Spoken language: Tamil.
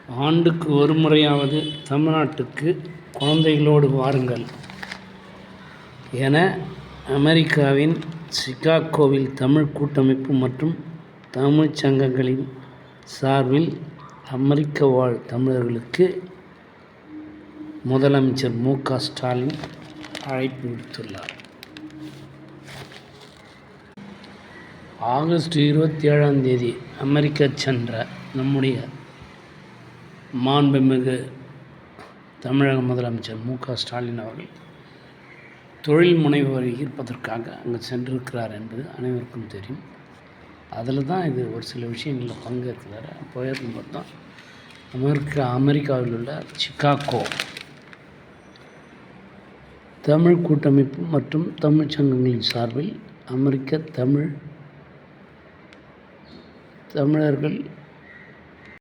ஆண்டுக்கு ஒரு முறையாவது தமிழ்நாட்டுக்கு குழந்தைகளோடு வாருங்கள் என அமெரிக்காவின் சிகாகோவில் தமிழ் கூட்டமைப்பு மற்றும் தமிழ்ச் சங்கங்களின் சார்பில் அமெரிக்க வாழ் தமிழர்களுக்கு முதலமைச்சர் மு.க. ஸ்டாலின் அழைப்பு விடுத்துள்ளார். ஆகஸ்ட் 27 அமெரிக்கா சென்ற நம்முடைய மாண்புமிகு தமிழக முதலமைச்சர் மு.க. ஸ்டாலின் அவர்கள் தொழில் முனைவோரை ஈர்ப்பதற்காக அங்கே சென்றிருக்கிறார் என்பது அனைவருக்கும் தெரியும். அதில் தான் இது ஒரு சில விஷயங்களில் பங்கேற்கிறார். போயிருக்கும்போது தான் அமெரிக்காவில் உள்ள சிகாகோ தமிழ் கூட்டமைப்பு மற்றும் தமிழ்ச் சங்கங்களின் சார்பில் அமெரிக்க தமிழர்கள்